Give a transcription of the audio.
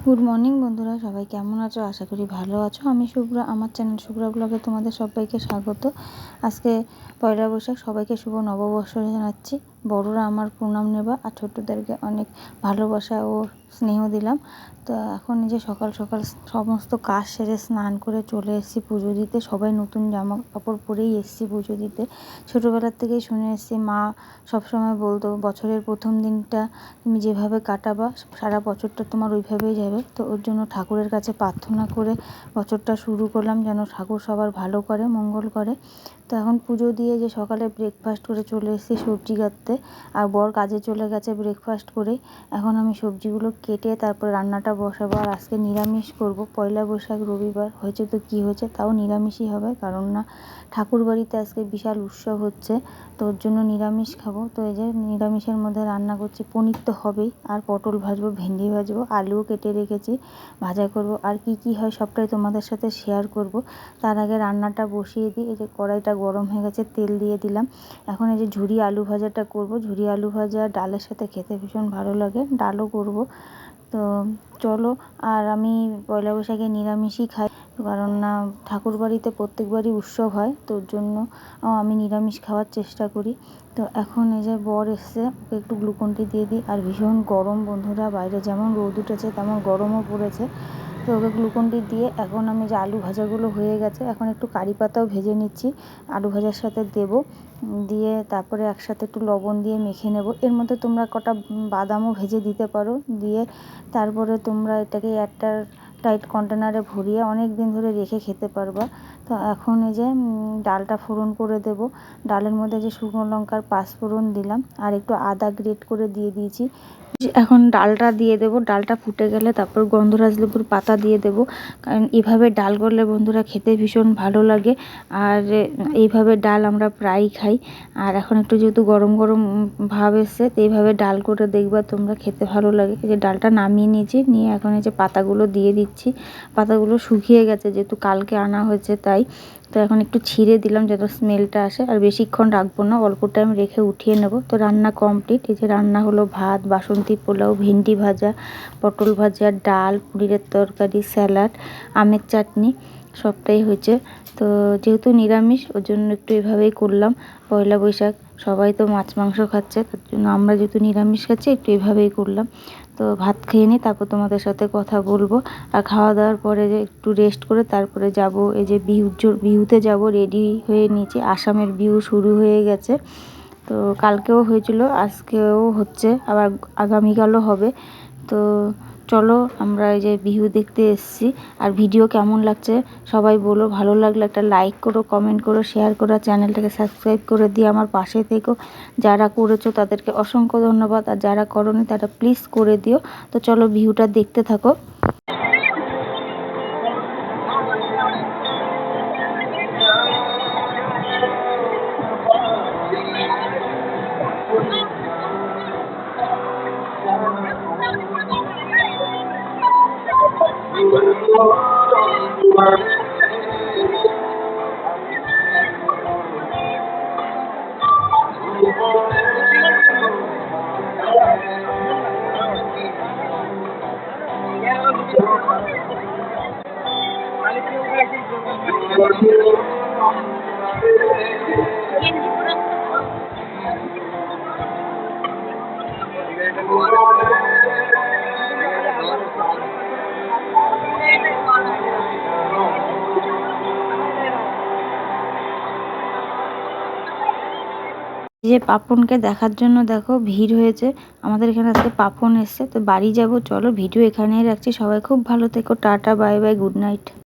Good morning বন্ধুরা, সবাই কেমন আছো? আশা করি ভালো আছো। আমি শুভ্রা, আমার চ্যানেল শুভ্রা ব্লগে তোমাদের সবাইকে স্বাগত। আজকে পয়লা বৈশাখ, সবাইকে শুভ নববর্ষ জানাচ্ছি। বড়রা আমার প্রণাম নেবা আর ছোটদেরকে অনেক ভালোবাসা ও স্নেহ দিলাম। তো এখন এই যে সকাল সকাল সমস্ত কাজ সেরে স্নান করে চলে এসেছি পুজো দিতে। সবাই নতুন জামা কাপড় পরেই এসেছি পুজো দিতে। ছোটোবেলার থেকেই শুনে এসেছি, মা সবসময় বলতো বছরের প্রথম দিনটা তুমি যেভাবে কাটাবা সারা বছরটা তোমার ওইভাবেই যাবে। তো ওর জন্য ঠাকুরের কাছে প্রার্থনা করে বছরটা শুরু করলাম, যেন ঠাকুর সবার ভালো করে, মঙ্গল করে। তো এখন পুজো দিয়ে যে সকালে ব্রেকফাস্ট করে চলে এসেছি সবজি কাটতে, আর বর কাজে চলে গেছে ব্রেকফাস্ট করে। এখন আমি সবজিগুলো কেটে তারপর রান্নাটা বসাবো। আর আজকে নিরামিষ করব, পয়লা বৈশাখ রবিবার হয়েছে তো কী হয়েছে, তাও নিরামিষই হবে, কারণ না ঠাকুর বাড়িতে আজকে বিশাল উৎসব হচ্ছে, তো ওর জন্য নিরামিষ খাবো। তো এই যে নিরামিষের মধ্যে রান্না করছি, পনির তো হবেই, আর পটল ভাজবো, ভেন্ডি ভাজবো, আলুও কেটে রেখেছি, ভাজা করব। আর কি কি হয় সবটাই তোমাদের সাথে শেয়ার করব। তার আগে রান্নাটা বসিয়ে দিই। এই যে কড়াইটা গরম হয়ে গেছে, তেল দিয়ে দিলাম। এখন এই যে ঝুরি আলু ভাজাটা করব। ঝুরি আলু ভাজা ডালের সাথে খেতে ভীষণ ভালো লাগে, ডালও করব। তো চলো, আর আমি পয়লা বৈশাখে নিরামিষই খাই, কারণ না ঠাকুর বাড়িতে প্রত্যেকবারই উৎসব হয়, তো ওর জন্য আমি নিরামিষ খাওয়ার চেষ্টা করি। তো এখন এই যে বর এসছে, ওকে একটু গ্লুকন-ডি দিয়ে দিই। আর ভীষণ গরম বন্ধুরা, বাইরে যেমন রোদ উঠেছে তেমন গরমও পড়েছে। তো ওকে গ্লুকন-ডি দিয়ে এখন আমি যে আলু ভাজাগুলো হয়ে গেছে, এখন একটু কারি পাতাও ভেজে নিচ্ছি, আলু ভাজার সাথে দেবো। দিয়ে তারপরে একসাথে একটু লবণ দিয়ে মেখে নেব। এর মধ্যে তোমরা কটা বাদামও ভেজে দিতে পারো। দিয়ে তারপরে তোমরা এটাকে একটা টাইট কন্টেনারে ভরিয়ে অনেক দিন ধরে রেখে খেতে পারবা। তো এখন এই যে ডালটা ফোড়ন করে দেব। ডালের মধ্যে যে শুকনো লঙ্কার পাঁচফোড়ন দিলাম, আর একটু আদা গ্রেট করে দিয়ে দিয়েছি। এখন ডালটা দিয়ে দেব। ডালটা ফুটে গেলে তারপর গন্ধরাজ লেবুর পাতা দিয়ে দেব, কারণ এভাবে ডাল করলে বন্ধুরা খেতে ভীষণ ভালো লাগে। আর এইভাবে ডাল আমরা প্রায়ই খাই। আর এখন একটু যেহেতু গরম গরম ভাব এসছে, তো এইভাবে ডাল করে দেখবা তোমরা, খেতে ভালো লাগে। এই যে ডালটা নামিয়ে নিয়েছি, নিয়ে এখন এই যে পাতাগুলো দিয়ে দিচ্ছি। পাতাগুলো শুকিয়ে গেছে যেহেতু কালকে আনা হয়েছে, তাই। তো এখন একটু ছিঁড়ে দিলাম যাতে স্মেলটা আসে। আর বেশিক্ষণ রাখবো না, অল্প টাইম রেখে উঠিয়ে নেব। তো রান্না কমপ্লিট। এই যে রান্না হলো ভাত, বাসন্তী পোলাও, ভেন্ডি ভাজা, পটল ভাজা, ডাল, পনিরের তরকারি, স্যালাড, আমের চাটনি, সবটাই হয়েছে। তো যেহেতু নিরামিষ, ওর জন্য একটু এভাবেই করলাম। পয়লা বৈশাখ, সবাই তো মাছ মাংস খাচ্ছে, তার জন্য আমরা যেহেতু নিরামিষ খাচ্ছি একটু এভাবেই করলাম। তো ভাত খেয়ে নিই, তারপর তোমাদের সাথে কথা বলবো। আর খাওয়া দাওয়ার পরে যে একটু রেস্ট করে তারপরে যাব, এই যে বিহুতে যাব, রেডি হয়ে নিয়েছি। আসামের বিহু শুরু হয়ে গেছে, তো কালকেও হয়েছিল, আজকেও হচ্ছে, আবার আগামীকালও হবে। তো চলো, আমরা এই যে বিহু দেখতে এসেছি। আর ভিডিও কেমন লাগছে সবাই বলো, ভালো লাগলে একটা লাইক করো, কমেন্ট করো, শেয়ার করো, চ্যানেলটাকে সাবস্ক্রাইব করে দিয়ে আমার পাশে থেকো। যারা করেছো তাদেরকে অসংখ্য ধন্যবাদ, আর যারা করোনি তারা প্লিজ করে দিও। তো চলো বিহুটা দেখতে থাকো। যে পাপনকে দেখার জন্য দেখো ভিড় হয়েছে, আমাদের এখানে আজকে পাপন এসছে। তো বাড়ি যাব, চলো ভিডিও এখানেই রাখছি। সবাই খুব ভালো থেকো, tata, bye bye, good night.